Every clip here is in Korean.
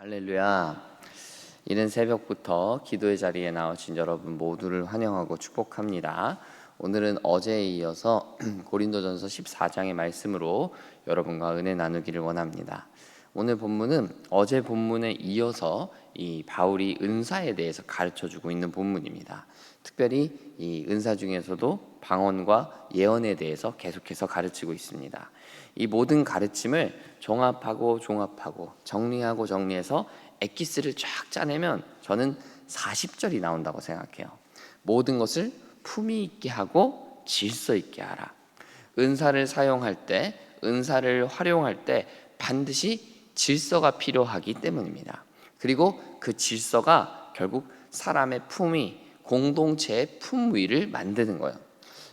할렐루야. 이른 새벽부터 기도의 자리에 나오신 여러분 모두를 환영하고 축복합니다. 오늘은 어제에 이어서 고린도전서 14장의 말씀으로 여러분과 은혜 나누기를 원합니다. 오늘 본문은 어제 본문에 이어서 이 바울이 은사에 대해서 가르쳐주고 있는 본문입니다. 특별히 이 은사 중에서도 방언과 예언에 대해서 계속해서 가르치고 있습니다. 이 모든 가르침을 종합하고 정리하고 정리해서 엑기스를 쫙 짜내면 저는 40절이 나온다고 생각해요. 모든 것을 품위 있게 하고 질서 있게 하라. 은사를 사용할 때, 은사를 활용할 때 반드시 질서가 필요하기 때문입니다. 그리고 그 질서가 결국 사람의 품위, 공동체의 품위를 만드는 거예요.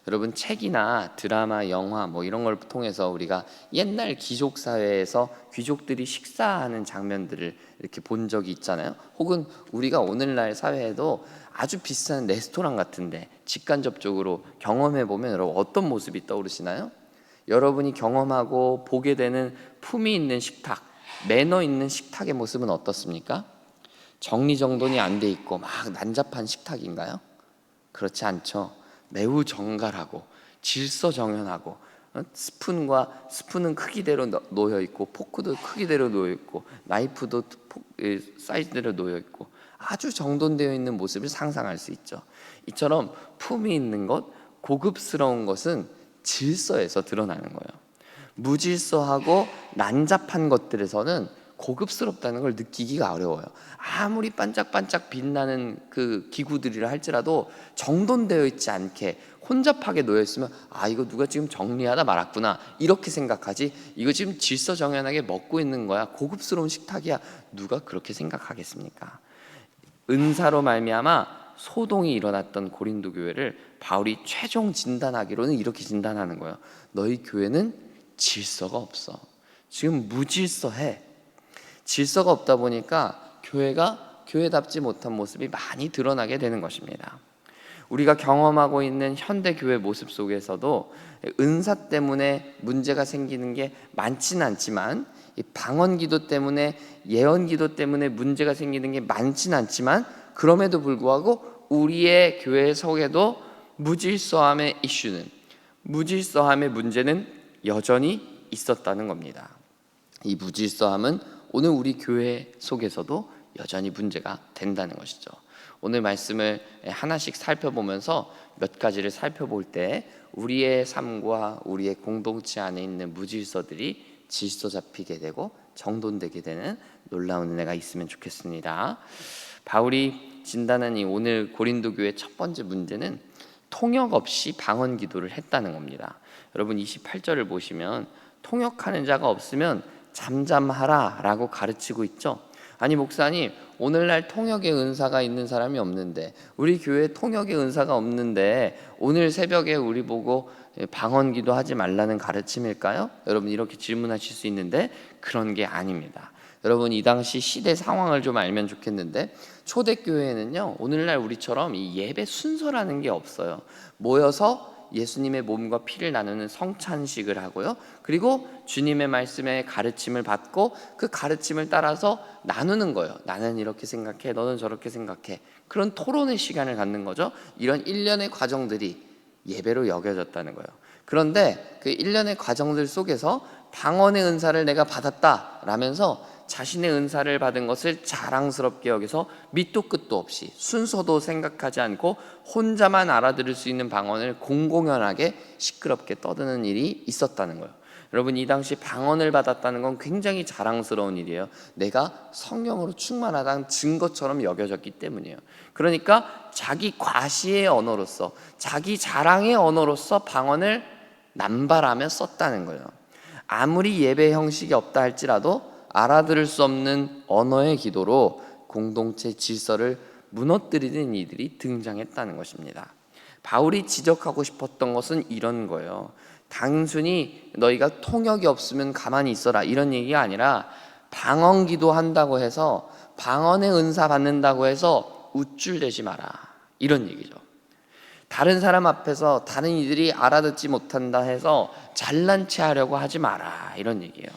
여러분, 책이나 드라마, 영화 이런 걸 통해서 우리가 옛날 귀족 사회에서 귀족들이 식사하는 장면들을 이렇게 본 적이 있잖아요. 혹은 우리가 오늘날 사회에도 아주 비싼 레스토랑 같은데 직간접적으로 경험해 보면 여러분 어떤 모습이 떠오르시나요? 여러분이 경험하고 보게 되는 품위 있는 식탁, 매너 있는 식탁의 모습은 어떻습니까? 정리정돈이 안 돼 있고 막 난잡한 식탁인가요? 그렇지 않죠. 매우 정갈하고 질서정연하고, 스푼은 크기대로 놓여 있고, 포크도 크기대로 놓여 있고, 나이프도 사이즈대로 놓여 있고, 아주 정돈되어 있는 모습을 상상할 수 있죠. 이처럼 품위 있는 것, 고급스러운 것은 질서에서 드러나는 거예요. 무질서하고 난잡한 것들에서는 고급스럽다는 걸 느끼기가 어려워요. 아무리 반짝반짝 빛나는 그 기구들이라 할지라도 정돈되어 있지 않게 혼잡하게 놓여 있으면 이거 누가 지금 정리하다 말았구나 이렇게 생각하지, 이거 지금 질서정연하게 먹고 있는 거야, 고급스러운 식탁이야, 누가 그렇게 생각하겠습니까? 은사로 말미암아 소동이 일어났던 고린도 교회를 바울이 최종 진단하기로는 이렇게 진단하는 거예요. 너희 교회는 질서가 없어. 지금 무질서해. 질서가 없다 보니까 교회가 교회답지 못한 모습이 많이 드러나게 되는 것입니다. 우리가 경험하고 있는 현대 교회 모습 속에서도 은사 때문에 문제가 생기는 게 많지는 않지만, 이 방언 기도 때문에, 예언 기도 때문에 문제가 생기는 게 많지는 않지만, 그럼에도 불구하고 우리의 교회 속에도 무질서함의 무질서함의 문제는 여전히 있었다는 겁니다. 이 무질서함은 오늘 우리 교회 속에서도 여전히 문제가 된다는 것이죠. 오늘 말씀을 하나씩 살펴보면서 몇 가지를 살펴볼 때 우리의 삶과 우리의 공동체 안에 있는 무질서들이 질서 잡히게 되고 정돈되게 되는 놀라운 은혜가 있으면 좋겠습니다. 바울이 진단한 이 오늘 고린도 교회의 첫 번째 문제는 통역 없이 방언 기도를 했다는 겁니다. 여러분 28절을 보시면 통역하는 자가 없으면 잠잠하라 라고 가르치고 있죠. 아니 목사님, 오늘날 통역의 은사가 있는 사람이 없는데, 우리 교회에 통역의 은사가 없는데 오늘 새벽에 우리 보고 방언 기도하지 말라는 가르침일까요? 여러분 이렇게 질문하실 수 있는데 그런 게 아닙니다. 여러분 이 당시 시대 상황을 좀 알면 좋겠는데, 초대교회에는요 오늘날 우리처럼 이 예배 순서라는 게 없어요. 모여서 예수님의 몸과 피를 나누는 성찬식을 하고요, 그리고 주님의 말씀의 가르침을 받고 그 가르침을 따라서 나누는 거예요. 나는 이렇게 생각해, 너는 저렇게 생각해. 그런 토론의 시간을 갖는 거죠. 이런 일련의 과정들이 예배로 여겨졌다는 거예요. 그런데 그 일련의 과정들 속에서 방언의 은사를 내가 받았다 라면서 자신의 은사를 받은 것을 자랑스럽게 여기서 밑도 끝도 없이 순서도 생각하지 않고 혼자만 알아들을 수 있는 방언을 공공연하게 시끄럽게 떠드는 일이 있었다는 거예요. 여러분 이 당시 방언을 받았다는 건 굉장히 자랑스러운 일이에요. 내가 성령으로 충만하다는 증거처럼 여겨졌기 때문이에요. 그러니까 자기 과시의 언어로서, 자기 자랑의 언어로서 방언을 남발하며 썼다는 거예요. 아무리 예배 형식이 없다 할지라도 알아들을 수 없는 언어의 기도로 공동체 질서를 무너뜨리는 이들이 등장했다는 것입니다. 바울이 지적하고 싶었던 것은 이런 거예요. 단순히 너희가 통역이 없으면 가만히 있어라 이런 얘기가 아니라, 방언 기도한다고 해서, 방언의 은사 받는다고 해서 우쭐대지 마라 이런 얘기죠. 다른 사람 앞에서 다른 이들이 알아듣지 못한다 해서 잘난 체 하려고 하지 마라 이런 얘기예요.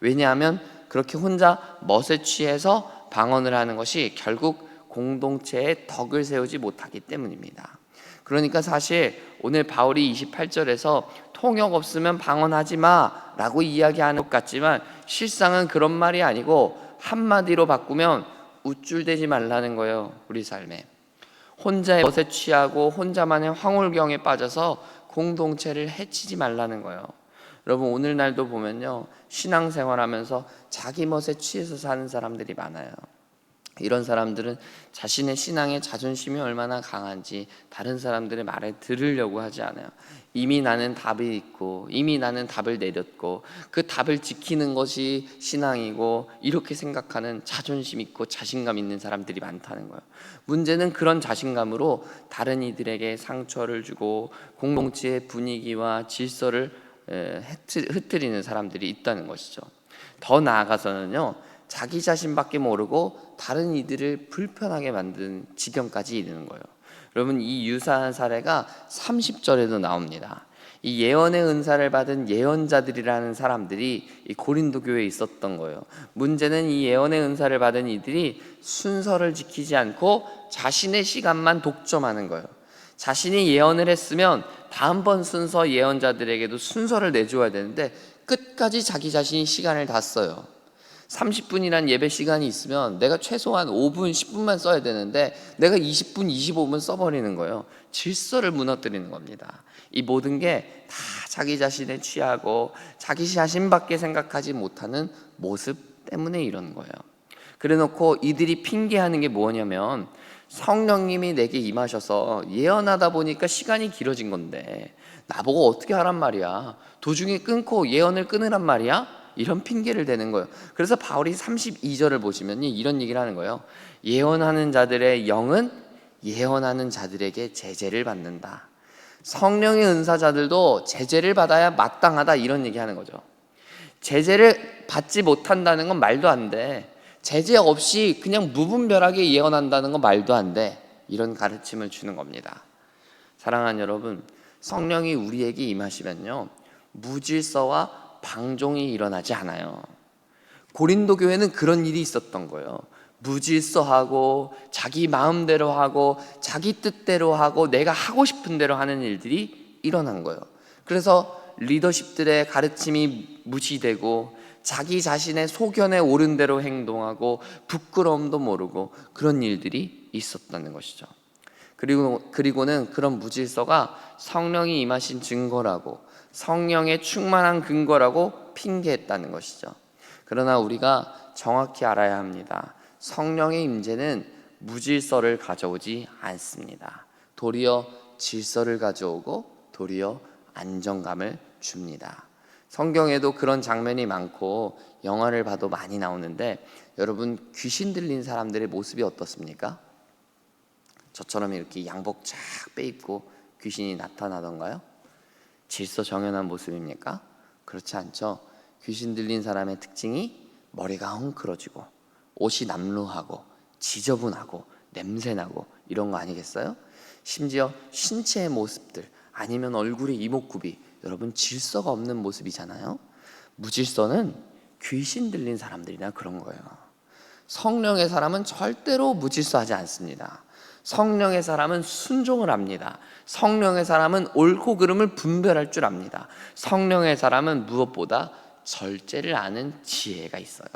왜냐하면 그렇게 혼자 멋에 취해서 방언을 하는 것이 결국 공동체의 덕을 세우지 못하기 때문입니다. 그러니까 사실 오늘 바울이 28절에서 통역 없으면 방언하지 마 라고 이야기하는 것 같지만 실상은 그런 말이 아니고 한마디로 바꾸면 우쭐대지 말라는 거예요. 우리 삶에 혼자의 멋에 취하고 혼자만의 황홀경에 빠져서 공동체를 해치지 말라는 거예요. 여러분 오늘날도 보면요, 신앙생활하면서 자기 멋에 취해서 사는 사람들이 많아요. 이런 사람들은 자신의 신앙의 자존심이 얼마나 강한지 다른 사람들의 말에 들으려고 하지 않아요. 이미 나는 답이 있고 이미 나는 답을 내렸고 그 답을 지키는 것이 신앙이고 이렇게 생각하는 자존심 있고 자신감 있는 사람들이 많다는 거예요. 문제는 그런 자신감으로 다른 이들에게 상처를 주고 공동체의 분위기와 질서를 흐트리는 사람들이 있다는 것이죠. 더 나아가서는요, 자기 자신밖에 모르고 다른 이들을 불편하게 만드는 지경까지 이르는 거예요. 여러분 이 유사한 사례가 30절에도 나옵니다. 이 예언의 은사를 받은 예언자들이라는 사람들이 이 고린도 교회에 있었던 거예요. 문제는 이 예언의 은사를 받은 이들이 순서를 지키지 않고 자신의 시간만 독점하는 거예요. 자신이 예언을 했으면 다음번 순서 예언자들에게도 순서를 내줘야 되는데 끝까지 자기 자신이 시간을 다 써요. 30분이란 예배 시간이 있으면 내가 최소한 5분, 10분만 써야 되는데 내가 20분, 25분 써버리는 거예요. 질서를 무너뜨리는 겁니다. 이 모든 게 다 자기 자신에 취하고 자기 자신밖에 생각하지 못하는 모습 때문에 이런 거예요. 그래놓고 이들이 핑계하는 게 뭐냐면 성령님이 내게 임하셔서 예언하다 보니까 시간이 길어진 건데 나보고 어떻게 하란 말이야, 도중에 끊고 예언을 끊으란 말이야, 이런 핑계를 대는 거예요. 그래서 바울이 32절을 보시면 이런 얘기를 하는 거예요. 예언하는 자들의 영은 예언하는 자들에게 제재를 받는다. 성령의 은사자들도 제재를 받아야 마땅하다, 이런 얘기하는 거죠. 제재를 받지 못한다는 건 말도 안 돼. 제재 없이 그냥 무분별하게 예언한다는 건 말도 안 돼. 이런 가르침을 주는 겁니다. 사랑하는 여러분, 성령이 우리에게 임하시면요, 무질서와 방종이 일어나지 않아요. 고린도 교회는 그런 일이 있었던 거예요. 무질서하고 자기 마음대로 하고 자기 뜻대로 하고 내가 하고 싶은 대로 하는 일들이 일어난 거예요. 그래서 리더십들의 가르침이 무시되고 자기 자신의 소견에 옳은 대로 행동하고 부끄러움도 모르고 그런 일들이 있었다는 것이죠. 그리고는 그런 무질서가 성령이 임하신 증거라고 성령의 충만한 근거라고 핑계했다는 것이죠. 그러나 우리가 정확히 알아야 합니다. 성령의 임재는 무질서를 가져오지 않습니다. 도리어 질서를 가져오고 도리어 안정감을 줍니다. 성경에도 그런 장면이 많고 영화를 봐도 많이 나오는데 여러분 귀신 들린 사람들의 모습이 어떻습니까? 저처럼 이렇게 양복 쫙 빼입고 귀신이 나타나던가요? 질서 정연한 모습입니까? 그렇지 않죠. 귀신 들린 사람의 특징이 머리가 헝클어지고 옷이 남루하고 지저분하고 냄새나고 이런 거 아니겠어요? 심지어 신체의 모습들 아니면 얼굴의 이목구비, 여러분 질서가 없는 모습이잖아요. 무질서는 귀신 들린 사람들이나 그런 거예요. 성령의 사람은 절대로 무질서하지 않습니다. 성령의 사람은 순종을 합니다. 성령의 사람은 옳고 그름을 분별할 줄 압니다. 성령의 사람은 무엇보다 절제를 아는 지혜가 있어요.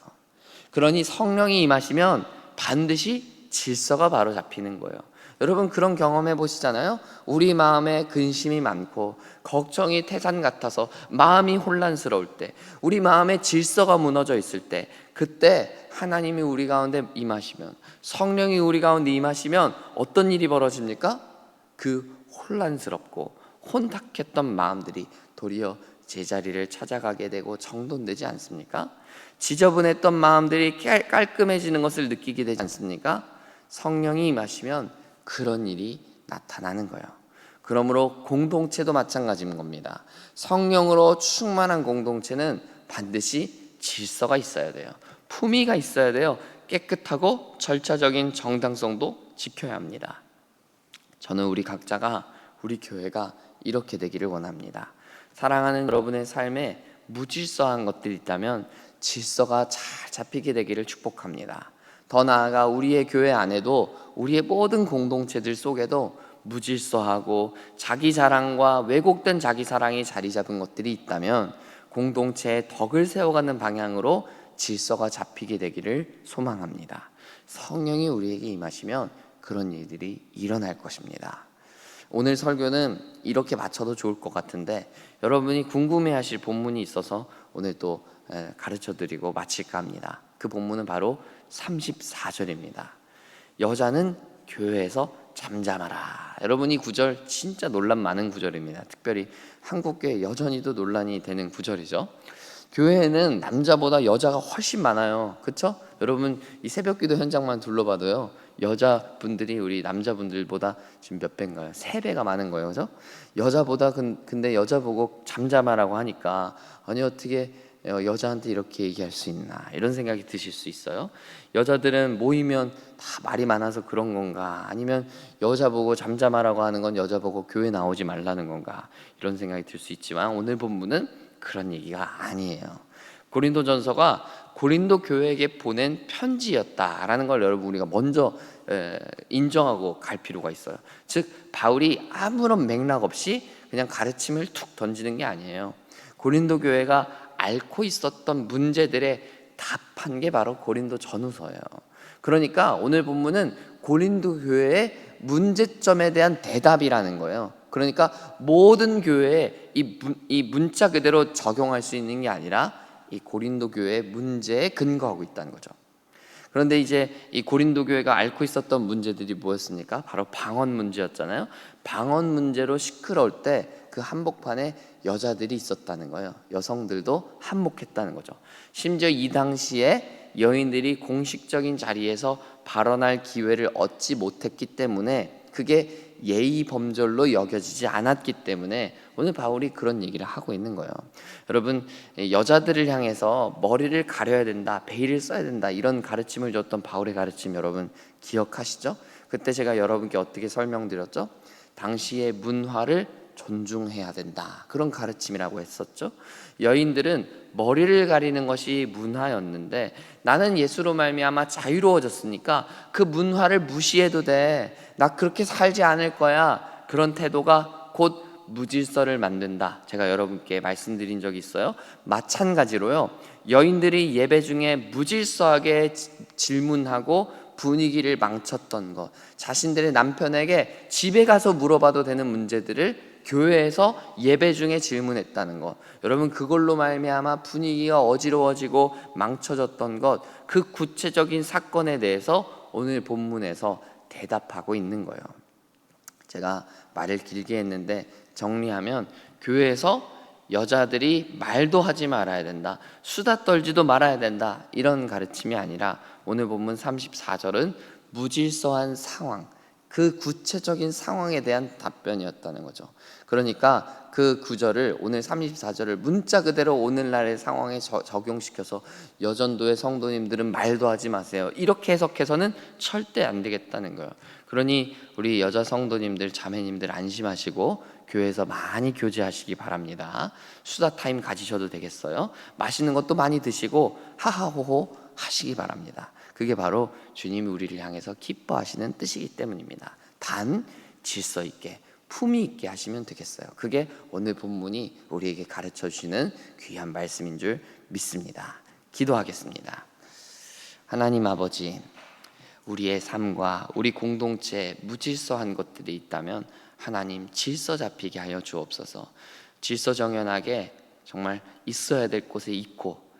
그러니 성령이 임하시면 반드시 질서가 바로 잡히는 거예요. 여러분 그런 경험해 보시잖아요. 우리 마음에 근심이 많고 걱정이 태산 같아서 마음이 혼란스러울 때, 우리 마음에 질서가 무너져 있을 때, 그때 하나님이 우리 가운데 임하시면, 성령이 우리 가운데 임하시면 어떤 일이 벌어집니까? 그 혼란스럽고 혼탁했던 마음들이 도리어 제자리를 찾아가게 되고 정돈되지 않습니까? 지저분했던 마음들이 깔끔해지는 것을 느끼게 되지 않습니까? 성령이 임하시면 그런 일이 나타나는 거예요. 그러므로 공동체도 마찬가지인 겁니다. 성령으로 충만한 공동체는 반드시 질서가 있어야 돼요. 품위가 있어야 돼요. 깨끗하고 절차적인 정당성도 지켜야 합니다. 저는 우리 각자가, 우리 교회가 이렇게 되기를 원합니다. 사랑하는 여러분의 삶에 무질서한 것들이 있다면 질서가 잘 잡히게 되기를 축복합니다. 더 나아가 우리의 교회 안에도 우리의 모든 공동체들 속에도 무질서하고 자기 자랑과 왜곡된 자기 사랑이 자리 잡은 것들이 있다면 공동체의 덕을 세워가는 방향으로 질서가 잡히게 되기를 소망합니다. 성령이 우리에게 임하시면 그런 일들이 일어날 것입니다. 오늘 설교는 이렇게 마쳐도 좋을 것 같은데 여러분이 궁금해하실 본문이 있어서 오늘 또 가르쳐드리고 마칠까 합니다. 그 본문은 바로 34절입니다. 여자는 교회에서 잠잠하라. 여러분, 이 구절 진짜 논란 많은 구절입니다. 특별히 한국교회 여전히도 논란이 되는 구절이죠. 교회에는 남자보다 여자가 훨씬 많아요. 그렇죠? 여러분, 이 새벽기도 현장만 둘러봐도요, 여자분들이 우리 남자분들보다 지금 몇 배인가요? 3배가 많은 거예요. 그죠? 여자보다 근데 여자 보고 잠잠하라고 하니까 아니 어떻게 여자한테 이렇게 얘기할 수 있나, 이런 생각이 드실 수 있어요. 여자들은 모이면 다 말이 많아서 그런 건가, 아니면 여자 보고 잠잠하라고 하는 건 여자 보고 교회 나오지 말라는 건가, 이런 생각이 들 수 있지만 오늘 본문은 그런 얘기가 아니에요. 고린도전서가 고린도 교회에게 보낸 편지였다라는 걸 여러분 우리가 먼저 인정하고 갈 필요가 있어요. 즉 바울이 아무런 맥락 없이 그냥 가르침을 툭 던지는 게 아니에요. 고린도 교회가 앓고 있었던 문제들에 답한 게 바로 고린도 전후서예요. 그러니까 오늘 본문은 고린도 교회의 문제점에 대한 대답이라는 거예요. 그러니까 모든 교회에 이 문자 그대로 적용할 수 있는 게 아니라 이 고린도 교회의 문제에 근거하고 있다는 거죠. 그런데 이제 이 고린도 교회가 앓고 있었던 문제들이 뭐였습니까? 바로 방언 문제였잖아요. 방언 문제로 시끄러울 때 그 한복판에 여자들이 있었다는 거예요. 여성들도 한몫했다는 거죠. 심지어 이 당시에 여인들이 공식적인 자리에서 발언할 기회를 얻지 못했기 때문에 그게 예의 범절로 여겨지지 않았기 때문에 오늘 바울이 그런 얘기를 하고 있는 거예요. 여러분, 여자들을 향해서 머리를 가려야 된다, 베일을 써야 된다, 이런 가르침을 줬던 바울의 가르침 여러분 기억하시죠? 그때 제가 여러분께 어떻게 설명드렸죠? 당시의 문화를 존중해야 된다, 그런 가르침이라고 했었죠. 여인들은 머리를 가리는 것이 문화였는데 나는 예수로 말미암아 자유로워졌으니까 그 문화를 무시해도 돼, 나 그렇게 살지 않을 거야, 그런 태도가 곧 무질서를 만든다, 제가 여러분께 말씀드린 적이 있어요. 마찬가지로요, 여인들이 예배 중에 무질서하게 질문하고 분위기를 망쳤던 것, 자신들의 남편에게 집에 가서 물어봐도 되는 문제들을 교회에서 예배 중에 질문했다는 것, 여러분 그걸로 말미암아 분위기가 어지러워지고 망쳐졌던 것, 그 구체적인 사건에 대해서 오늘 본문에서 대답하고 있는 거예요. 제가 말을 길게 했는데 정리하면 교회에서 여자들이 말도 하지 말아야 된다, 수다 떨지도 말아야 된다, 이런 가르침이 아니라 오늘 본문 34절은 무질서한 상황, 그 구체적인 상황에 대한 답변이었다는 거죠. 그러니까 그 구절을, 오늘 34절을 문자 그대로 오늘날의 상황에 적용시켜서 여전도의 성도님들은 말도 하지 마세요, 이렇게 해석해서는 절대 안 되겠다는 거예요. 그러니 우리 여자 성도님들, 자매님들 안심하시고 교회에서 많이 교제하시기 바랍니다. 수다 타임 가지셔도 되겠어요. 맛있는 것도 많이 드시고 하하호호 하시기 바랍니다. 그게 바로 주님이 우리를 향해서 기뻐하시는 뜻이기 때문입니다. 단 질서 있게, 품위 있게 하시면 되겠어요. 그게 오늘 본문이 우리에게 가르쳐 주시는 귀한 말씀인 줄 믿습니다. 기도하겠습니다. 하나님 아버지, 우리의 삶과 우리 공동체에 무질서한 것들이 있다면 하나님 질서 잡히게 하여 주옵소서. 질서 정연하게 정말 있어야 될 곳에 있고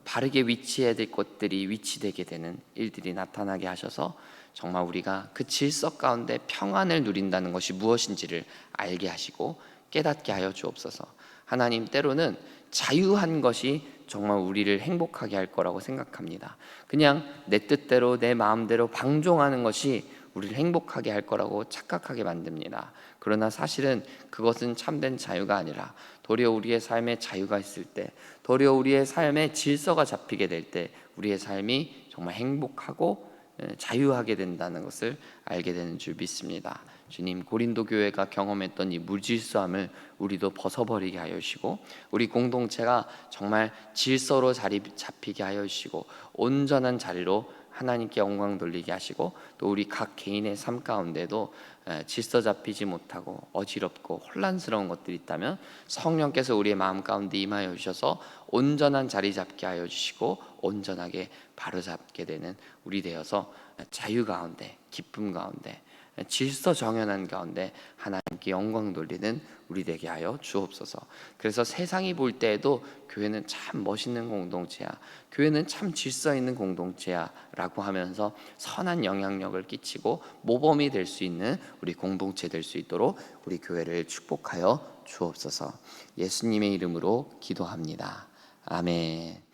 바르게 위치해야 될 것들이 위치되게 되는 일들이 나타나게 하셔서 정말 우리가 그 질서 가운데 평안을 누린다는 것이 무엇인지를 알게 하시고 깨닫게 하여 주옵소서. 하나님, 때로는 자유한 것이 정말 우리를 행복하게 할 거라고 생각합니다. 그냥 내 뜻대로 내 마음대로 방종하는 것이 우리를 행복하게 할 거라고 착각하게 만듭니다. 그러나 사실은 그것은 참된 자유가 아니라 도리어 우리의 삶에 자유가 있을 때, 도리어 우리의 삶에 질서가 잡히게 될 때 우리의 삶이 정말 행복하고 자유하게 된다는 것을 알게 되는 줄 믿습니다. 주님, 고린도 교회가 경험했던 이 무질서함을 우리도 벗어버리게 하여 주시고, 우리 공동체가 정말 질서로 자리 잡히게 하여 주시고, 온전한 자리로 하나님께 영광 돌리게 하시고, 또 우리 각 개인의 삶 가운데도 질서 잡히지 못하고 어지럽고 혼란스러운 것들이 있다면 성령께서 우리의 마음 가운데 임하여 주셔서 온전한 자리 잡게 하여 주시고, 온전하게 바로잡게 되는 우리 되어서 자유 가운데, 기쁨 가운데, 질서 정연한 가운데 하나님께 영광 돌리는 우리 되게 하여 주옵소서. 그래서 세상이 볼 때에도 교회는 참 멋있는 공동체야, 교회는 참 질서 있는 공동체야 라고 하면서 선한 영향력을 끼치고 모범이 될 수 있는 우리 공동체 될 수 있도록 우리 교회를 축복하여 주옵소서. 예수님의 이름으로 기도합니다. 아멘.